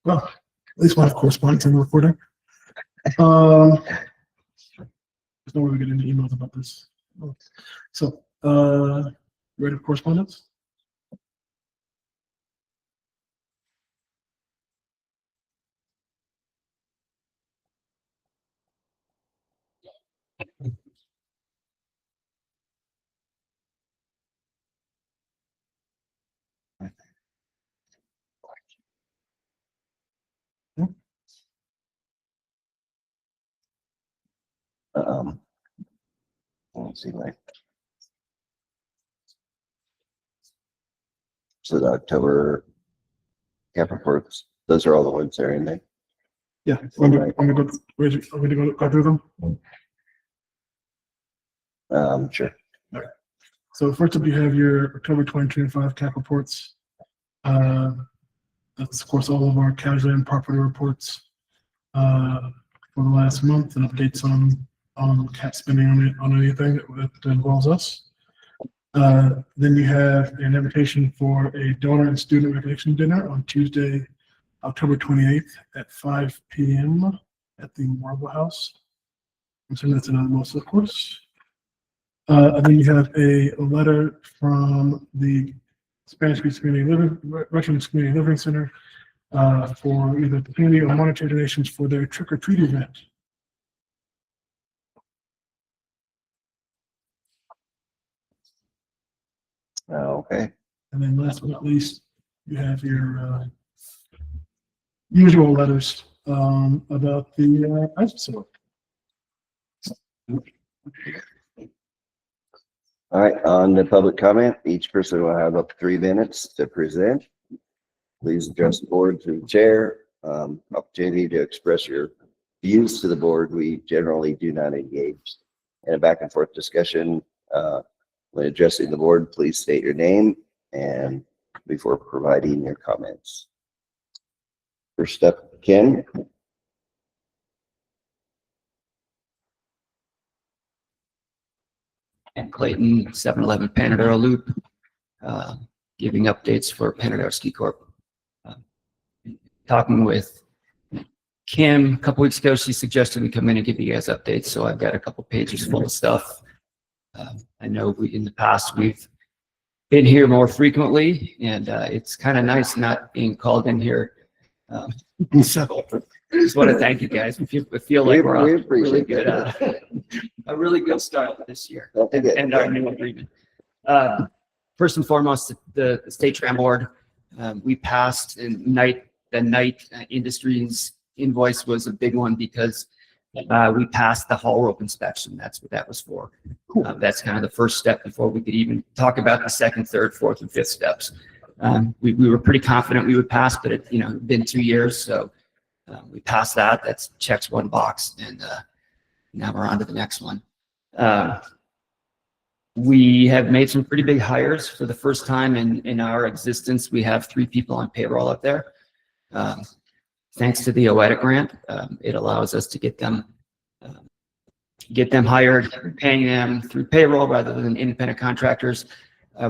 Well, at least one have correspondence in the recording. There's no way we get any emails about this. So, ready for correspondence? Let's see, like, so the October cap reports, those are all the ones that are in there. Yeah, I'm gonna go through them. Sure. So first up, you have your October 2025 cap reports. That's of course all of our casualty and property reports for the last month and updates on cap spending on anything that involves us. Then you have an invitation for a donor and student recognition dinner on Tuesday, October 28th at 5 p.m. at the Marble House. I'm assuming that's anonymous, of course. And then you have a letter from the Spanish Speaking Community Living, Russian Community Living Center for either the community or monetary donations for their trick or treat event. Okay. And then last but not least, you have your usual letters about the ice facility. All right, on the public comment, each person will have up to 3 minutes to present. Please address the board through the chair. Opportunity to express your views to the board. We generally do not engage in a back and forth discussion. When addressing the board, please state your name and before providing your comments. First up, Ken. And Clayton, 711 Panadero Loop, giving updates for Panadero Ski Corp. Talking with Kim a couple weeks ago, she suggested we come in and give you guys updates. So I've got a couple pages full of stuff. I know in the past we've been here more frequently, and it's kind of nice not being called in here. So I just want to thank you guys. We feel like we're off to a really good start this year and our new agreement. First and foremost, the state tram board, we passed the night industries invoice was a big one because we passed the haul rope inspection. That's what that was for. That's kind of the first step before we could even talk about the second, third, fourth, and fifth steps. We were pretty confident we would pass, but it been 2 years, so we passed that. That's checks one box, and now we're on to the next one. We have made some pretty big hires for the first time in our existence. We have 3 people on payroll up there. Thanks to the OEDIT grant, it allows us to get them hired, paying them through payroll rather than independent contractors.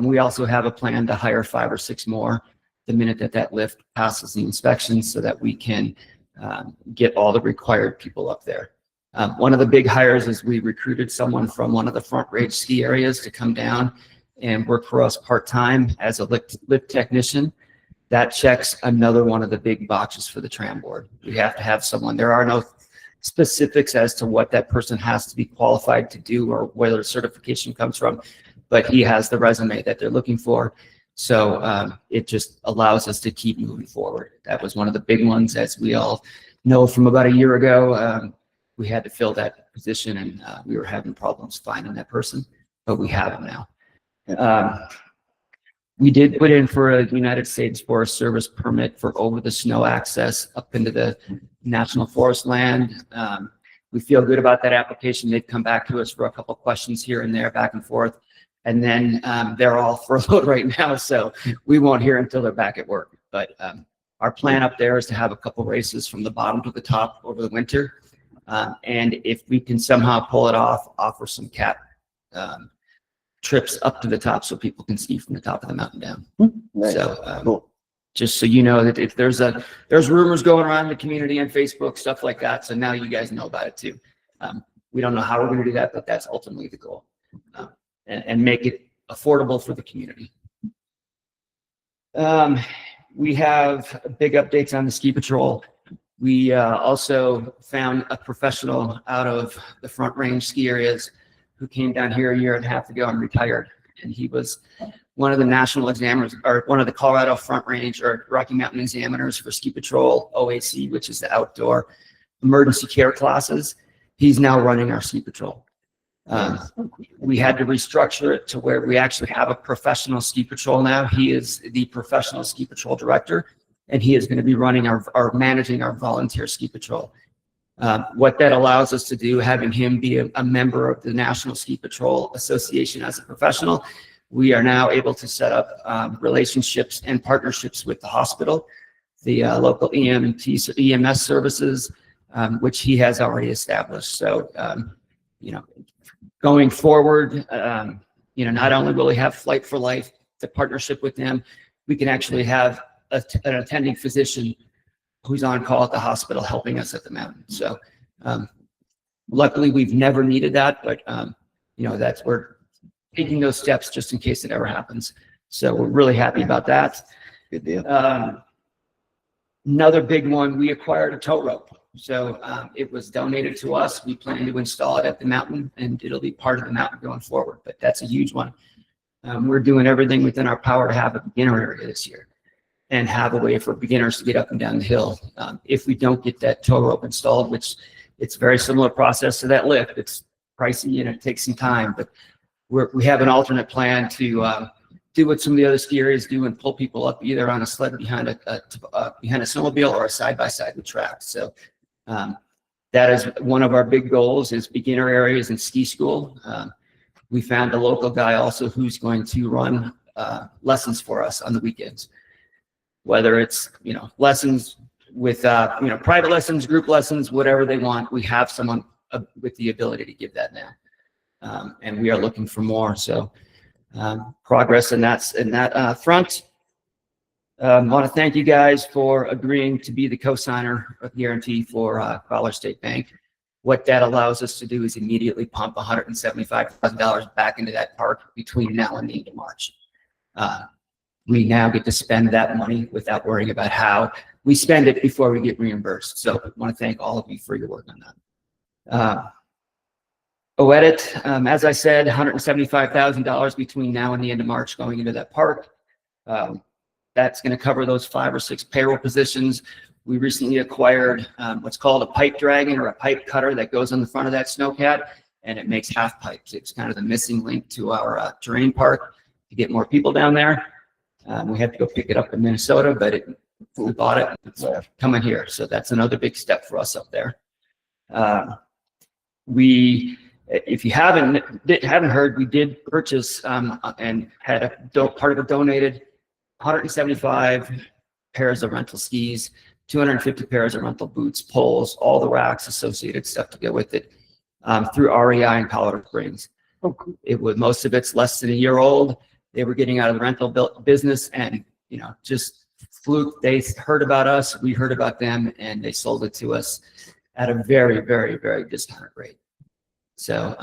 We also have a plan to hire 5 or 6 more the minute that lift passes the inspection so that we can get all the required people up there. One of the big hires is we recruited someone from one of the front range ski areas to come down and work for us part-time as a lift technician. That checks another one of the big boxes for the tram board. We have to have someone. There are no specifics as to what that person has to be qualified to do or where the certification comes from, but he has the resume that they're looking for. So it just allows us to keep moving forward. That was one of the big ones, as we all know from about a year ago. We had to fill that position, and we were having problems finding that person, but we have him now. We did put in for a United States Forest Service permit for over the snow access up into the national forest land. We feel good about that application. They've come back to us for a couple of questions here and there, back and forth. And then they're all furloughed right now, so we won't hear until they're back at work. But our plan up there is to have a couple races from the bottom to the top over the winter. And if we can somehow pull it off, offer some cap trips up to the top so people can ski from the top of the mountain down. Nice. So cool. Just so you know that if there's rumors going around in the community on Facebook, stuff like that. So now you guys know about it too. We don't know how we're going to do that, but that's ultimately the goal, and make it affordable for the community. We have big updates on the ski patrol. We also found a professional out of the Front Range ski areas who came down here a year and a half ago and retired. And he was one of the national examiners, or one of the Colorado Front Range or Rocky Mountain examiners for ski patrol, OAC, which is the outdoor emergency care classes. He's now running our ski patrol. We had to restructure it to where we actually have a professional ski patrol now. He is the professional ski patrol director, and he is going to be running our managing our volunteer ski patrol. What that allows us to do, having him be a member of the National Ski Patrol Association as a professional, we are now able to set up relationships and partnerships with the hospital, the local EMS services, which he has already established. So, going forward, not only will we have Flight for Life, the partnership with them, we can actually have an attending physician who's on call at the hospital helping us at the mountain. So luckily we've never needed that, but we're taking those steps just in case it ever happens. So we're really happy about that. Good deal. Another big one, we acquired a tow rope. So it was donated to us. We plan to install it at the mountain, and it'll be part of the mountain going forward, but that's a huge one. We're doing everything within our power to have a beginner area this year and have a way for beginners to get up and down the hill. If we don't get that tow rope installed, which it's a very similar process to that lift, it's pricey and it takes some time, but we have an alternate plan to do what some of the other ski areas do and pull people up either on a sled behind a snowmobile or a side-by-side with tracks. So that is one of our big goals, is beginner areas and ski school. We found a local guy also who's going to run lessons for us on the weekends, whether it's lessons with private lessons, group lessons, whatever they want. We have someone with the ability to give that now, and we are looking for more. So progress in that front. I want to thank you guys for agreeing to be the co-signer of the guarantee for Fowler State Bank. What that allows us to do is immediately pump $175,000 back into that park between now and the end of March. We now get to spend that money without worrying about how we spend it before we get reimbursed. So I want to thank all of you for your work on that. OEDIT, as I said, $175,000 between now and the end of March going into that park. That's going to cover those 5 or 6 payroll positions. We recently acquired what's called a pipe dragon, or a pipe cutter that goes on the front of that snowcat, and it makes half pipes. It's kind of the missing link to our terrain park to get more people down there. We had to go pick it up in Minnesota, but we bought it. It's coming here. So that's another big step for us up there. If you haven't heard, we did purchase and had part of it donated 175 pairs of rental skis, 250 pairs of rental boots, poles, all the racks, associated stuff to go with it, through REI in Colorado Springs. Most of it's less than a year old. They were getting out of the rental business, and just fluke. They heard about us, we heard about them, and they sold it to us at a very, very, very discounted rate. So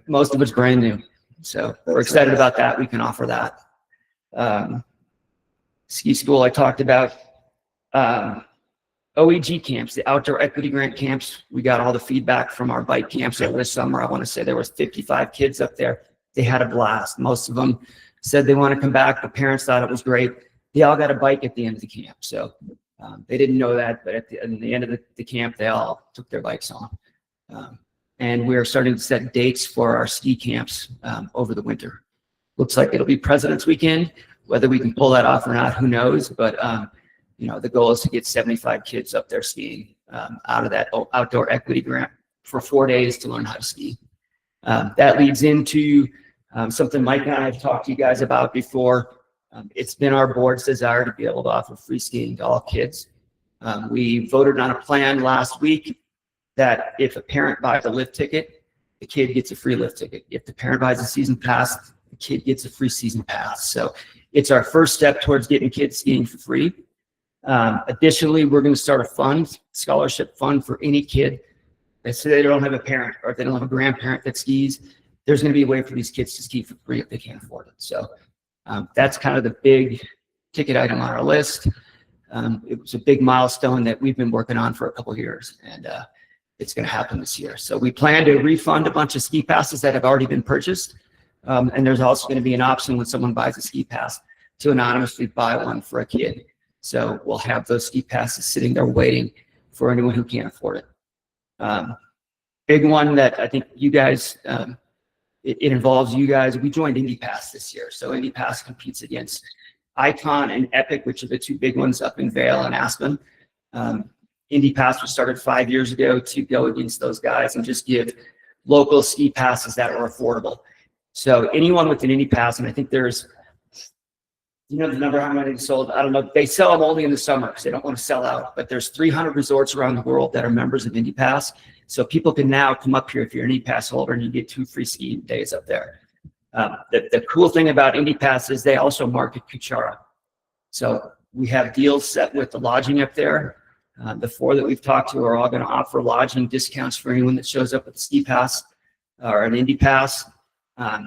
most of it's brand new. So we're excited about that. We can offer that. Ski school, I talked about. OEG camps, the outdoor equity grant camps. We got all the feedback from our bike camps over this summer. I want to say there was 55 kids up there. They had a blast. Most of them said they want to come back. The parents thought it was great. They all got a bike at the end of the camp. So they didn't know that, but at the end of the camp, they all took their bikes on. And we're starting to set dates for our ski camps over the winter. Looks like it'll be President's Weekend. Whether we can pull that off or not, who knows? But the goal is to get 75 kids up there skiing out of that outdoor equity grant for 4 days to learn how to ski. That leads into something Mike and I have talked to you guys about before. It's been our board's desire to be able to offer free skiing to all kids. We voted on a plan last week that if a parent buys a lift ticket, the kid gets a free lift ticket. If the parent buys a season pass, the kid gets a free season pass. So it's our first step towards getting kids skiing for free. Additionally, we're going to start a fund, scholarship fund for any kid that say they don't have a parent or if they don't have a grandparent that skis. There's going to be a way for these kids to ski for free if they can't afford it. So that's kind of the big ticket item on our list. It was a big milestone that we've been working on for a couple of years, and it's going to happen this year. So we plan to refund a bunch of ski passes that have already been purchased. And there's also going to be an option when someone buys a ski pass to anonymously buy one for a kid. So we'll have those ski passes sitting there waiting for anyone who can't afford it. Big one that I think you guys, it involves you guys. We joined IndyPass this year. So IndyPass competes against Icon and Epic, which are the two big ones up in Vail and Aspen. IndyPass was started 5 years ago to go against those guys and just give local ski passes that are affordable. So anyone with an IndyPass, and I think there's, you know, the number how many sold, I don't know. They sell them only in the summer because they don't want to sell out. But there's 300 resorts around the world that are members of IndyPass. So people can now come up here if you're an IndyPass holder and you get 2 free skiing days up there. The cool thing about IndyPass is they also market Kuchara. So we have deals set with the lodging up there. The 4 that we've talked to are all going to offer lodging discounts for anyone that shows up with a ski pass or an IndyPass.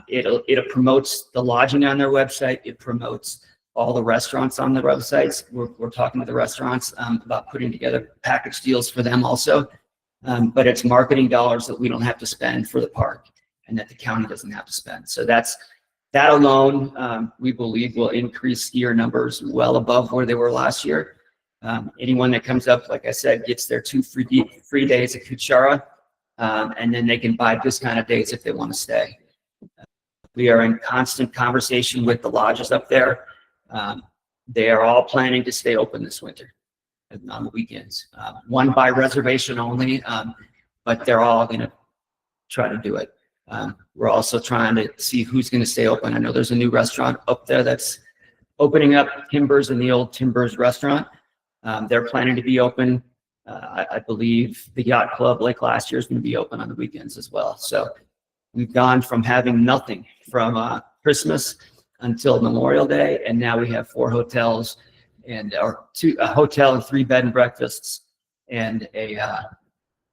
It promotes the lodging on their website. It promotes all the restaurants on the websites. We're talking to the restaurants about putting together package deals for them also. But it's marketing dollars that we don't have to spend for the park and that the county doesn't have to spend. So that alone, we believe will increase skier numbers well above where they were last year. Anyone that comes up, like I said, gets their 2 free days at Kuchara, and then they can buy discounted days if they want to stay. We are in constant conversation with the lodges up there. They are all planning to stay open this winter on the weekends. One by reservation only, but they're all going to try to do it. We're also trying to see who's going to stay open. I know there's a new restaurant up there that's opening up, Timbers, in the old Timbers restaurant. They're planning to be open. I believe the Yacht Club, like last year, is going to be open on the weekends as well. So we've gone from having nothing from Christmas until Memorial Day, and now we have 4 hotels and a hotel and 3 bed and breakfasts and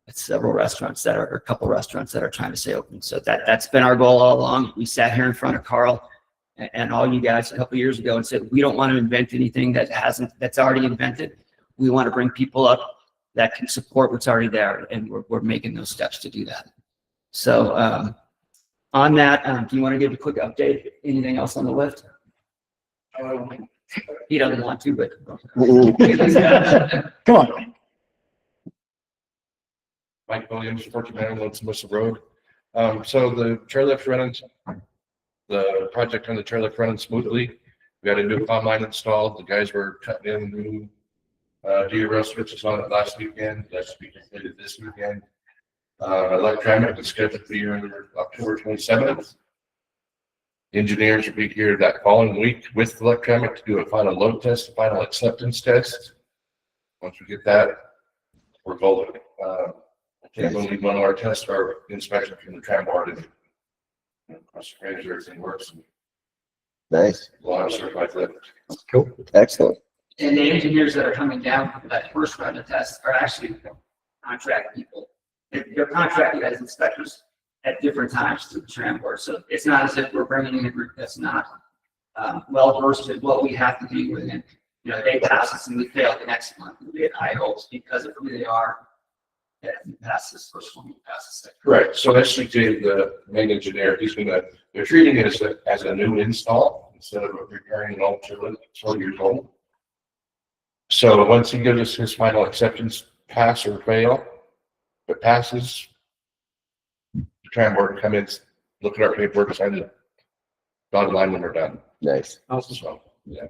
several restaurants that are, or a couple restaurants that are trying to stay open. So that's been our goal all along. We sat here in front of Carl and all you guys a couple of years ago and said, we don't want to invent anything that's already invented. We want to bring people up that can support what's already there, and we're making those steps to do that. So on that, do you want to give a quick update? Anything else on the list? He doesn't want to, but Come on. Mike Williams, 14 on Submissive Road. So the chairlift's running, the project on the chairlift running smoothly. We had a new combine line installed. The guys were cutting in new DRL switches on it last weekend. That's to be completed this weekend. Electronic is scheduled to be here October 27th. Engineers will be here that following week with electronic to do a final load test, final acceptance test. Once we get that, we're golden. I think we'll need one of our tests, our inspection from the tram board, and everything works. Nice. A lot of certified lift. Cool. Excellent. and the engineers that are coming down for that first round of tests are actually contract people. They're contracted as inspectors at different times to the tram board. So it's not as if we're bringing in a group that's not well versed in what we have to do with it. You know, they pass us and we fail the next month. We had high hopes because of who they are. Yeah, we pass this first one, we pass the second. Right, so that's the main engineer. They're treating it as a new install instead of repairing an old toilet, 4 years old. So once he gives us his final acceptance, pass or fail, if it passes, the tram board come in, look at our paperwork, sign the dotted line when we're done. Nice. So, yeah.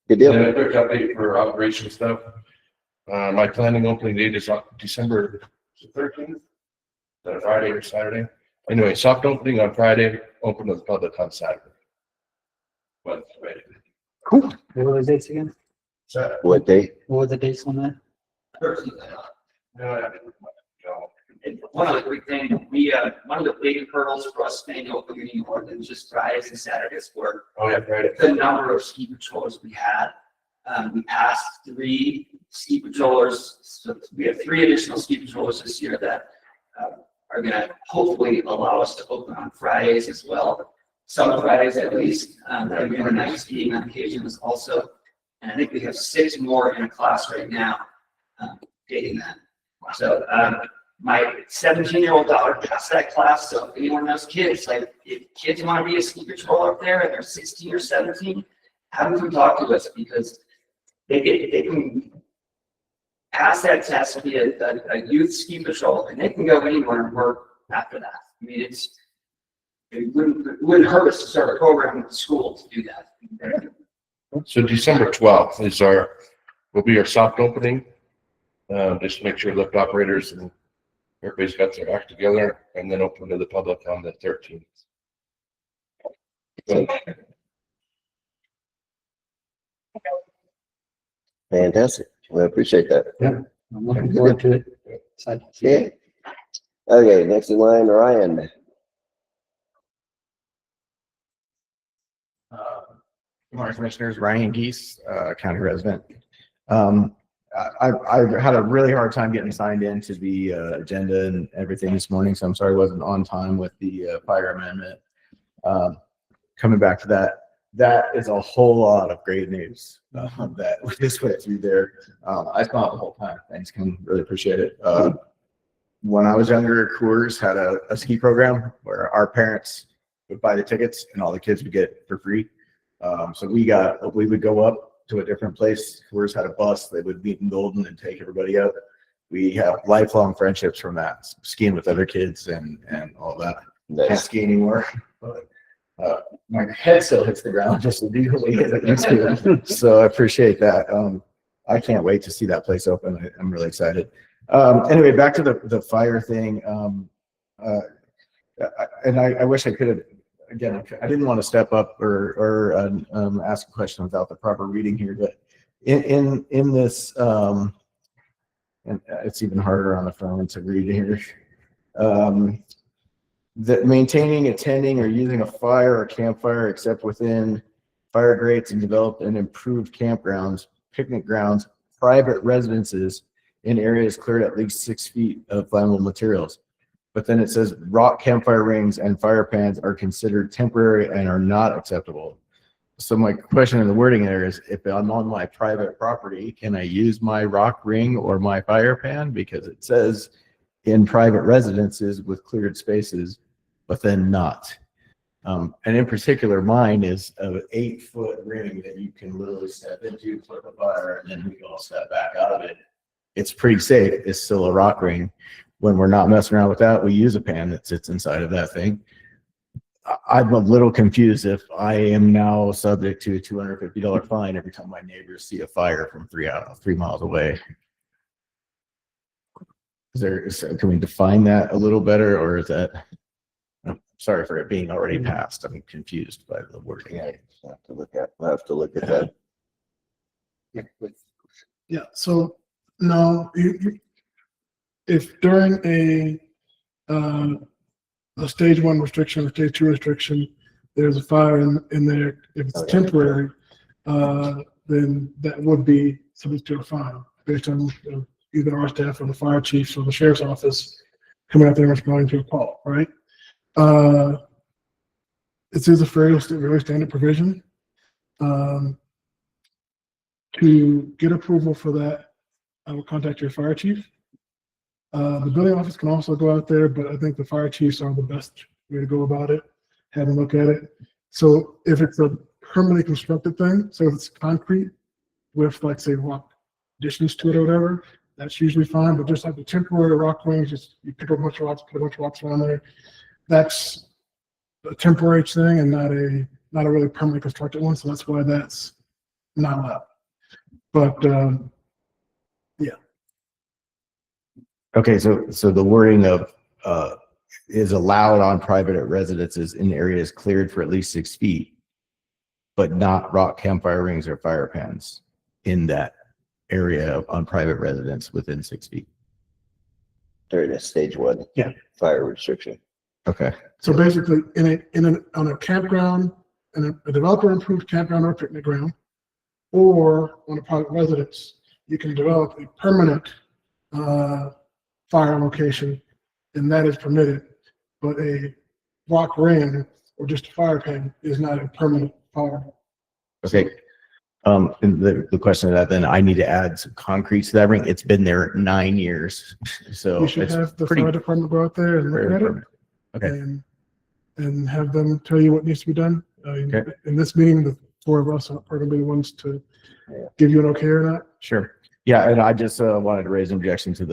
Good deal. And a quick update for operation stuff. My planning opening date is on December 13th. Is that a Friday or Saturday? Anyway, soft opening on Friday, open to the public on Saturday. But, Cool. What were those dates again? What date? What were the dates on that? 13th. no, I didn't. And one other quick thing, we, one of the big hurdles for us staying open anymore than just Fridays and Saturdays were Oh, yeah, right. the number of ski patrollers we had. We passed 3 ski patrollers, so we have 3 additional ski patrollers this year that are gonna hopefully allow us to open on Fridays as well. Some Fridays at least, that are gonna night skiing on occasions also. And I think we have 6 more in a class right now, dating that. So, my 17-year-old daughter passed that class, so if anyone knows kids, like if kids want to be a ski patrol up there and they're 16 or 17, have them come talk to us because they can pass that test to be a youth ski patrol and they can go anywhere and work after that. I mean, it wouldn't hurt us to start a program with the school to do that. So December 12th will be our soft opening. Just to make sure lift operators and everybody's got their act together, and then open to the public on the 13th. Fantastic. We appreciate that. I'm looking forward to it. Excited to see Yeah. it. Okay, next in line, Ryan. Good morning, Commissioners. Ryan Geese, county resident. I had a really hard time getting signed into the agenda and everything this morning, so I'm sorry I wasn't on time with the fire amendment. Coming back to that is a whole lot of great news that we just went through there. I smiled the whole time. Thanks, Kim. Really appreciate it. When I was younger, Coors had a ski program where our parents would buy the tickets and all the kids would get it for free. So we would go up to a different place. Coors had a bus. They would meet in Golden and take everybody up. We have lifelong friendships from that, skiing with other kids and all that. Can't Nice. ski anymore, but my head still hits the ground just to do what it used to. So I appreciate that. I can't wait to see that place open. I'm really excited. Anyway, back to the fire thing. I wish I could have. Again, I didn't want to step up or ask a question without the proper reading here, but in this, and it's even harder on the phone to read here. That maintaining, attending, or using a fire or campfire except within fire grates and developed and improved campgrounds, picnic grounds, private residences in areas cleared at least 6 feet of flammable materials. But then it says rock campfire rings and fire pans are considered temporary and are not acceptable. So my question in the wording there is, if I'm on my private property, can I use my rock ring or my fire pan? Because it says in private residences with cleared spaces, but then not. And in particular, mine is an 8-foot ring that you can literally step into, flip a fire, and then we can all step back out of it. It's pretty safe. It's still a rock ring. When we're not messing around with that, we use a pan that sits inside of that thing. I'm a little confused if I am now subject to a $250 fine every time my neighbors see a fire from 3 miles away. Can we define that a little better, or is that? I'm sorry for it being already passed. I'm confused by the wording. We'll have to look at that. Yeah, so no, if during a stage 1 restriction or stage 2 restriction, there's a fire in there, if it's temporary, then that would be subject to a fine based on either our staff or the fire chiefs or the sheriff's office coming out there and responding to a call, right? It is a very standard provision. To get approval for that, I will contact your fire chief. The building office can also go out there, but I think the fire chiefs are the best way to go about it. Have a look at it. So if it's a permanently constructed thing, so if it's concrete with, like, say, rock additions to it or whatever, that's usually fine. But just like the temporary rock rings, just you pick up a bunch of rocks, put a bunch of rocks around there. That's a temporary thing and not a really permanently constructed one. So that's why that's not allowed. But yeah. Okay, so the wording of is allowed on private residences in areas cleared for at least 6 feet, but not rock campfire rings or fire pans in that area on private residence within 6 feet. during a stage one. Yeah. Fire restriction. Okay. So basically, on a campground, in a developer approved campground or picnic ground, or on a private residence, you can develop a permanent fire location, and that is permitted. But a rock ring or just a fire pin is not a permanent fire. Okay. And the question of that, then I need to add some concrete to that ring. It's been there 9 years. So You should it's have the pretty fire department go out there and very look at it. permanent. Okay. And have them tell you what needs to be done. Okay. In this meeting, the four of us are going to be the ones to give you an okay or not. Sure. Yeah. And I just wanted to raise an objection to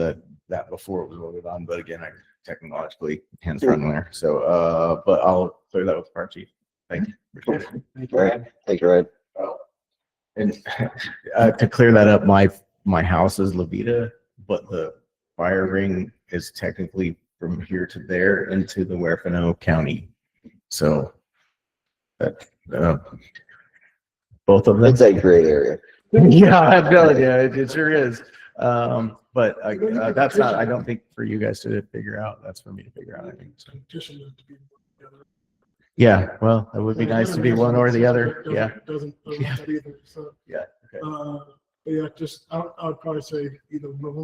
that before it was voted on. But again, I technologically hands running there. So, but I'll clear that with the fire chief. Thank you. Appreciate it. All right, thank you, Ryan. And to clear that up, my house is Levita, but the fire ring is technically from here to there into the Huerfano County. So that both of them. It's a gray area. Yeah, I feel it. Yeah, it sure is. But that's not, I don't think for you guys to figure out. That's for me to figure out, I think. So. Yeah, well, it would be nice to be one or the other. Yeah. Doesn't that either. So, Yeah. Okay. but yeah, just I would probably say either one of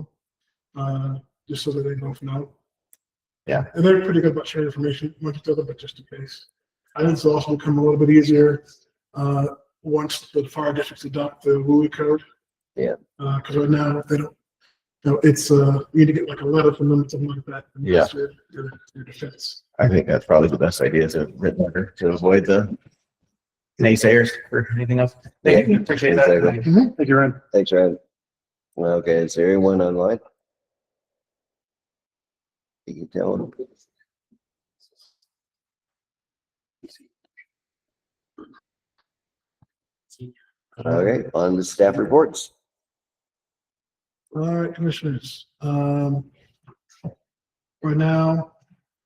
them, just so that they both know. Yeah. And they're pretty good about sharing information with each other, but just in case. I think it's also become a little bit easier once the fire districts adopt the WUI code. Yeah. Because right now they don't. No, it's you need to get like a letter from them, something like that. And that's your defense. I think that's probably the best idea is a written letter to avoid the naysayers or anything else. Thank you. Appreciate that. Exactly. Thank you, Ryan. Thanks, Ryan. Okay, is there anyone online? You can tell them. Okay, on the staff reports. All right, commissioners. Right now,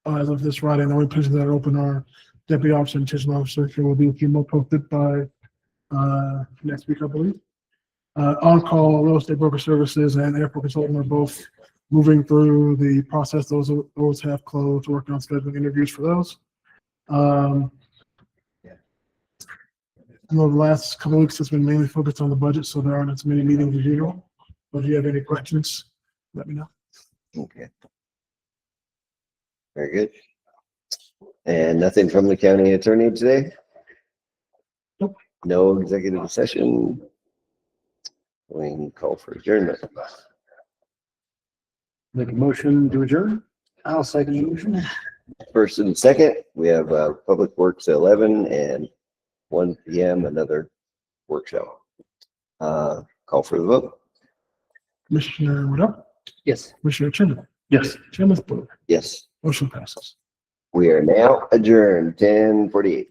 as of this Friday, the only positions that are open are deputy officer and detention officer. There will be a few more posted by next week, I believe. On-call real estate broker services and airport consultant are both moving through the process. Those have closed, working on scheduling interviews for those. The last couple of weeks has been mainly focused on the budget, so there aren't as many meetings as usual. But if you have any questions, let me know. Okay. Very good. And nothing from the county attorney today? Nope. No executive session. We can call for adjournment. Make a motion to adjourn. I'll second the motion. First and second, we have Public Works at 11 and 1 PM, another workshop. Call for the vote. Commissioner Woodall, Yes. Commissioner Chin. Yes. Chairman Spooner. Yes, Motion passes. we are now adjourned, 10:48.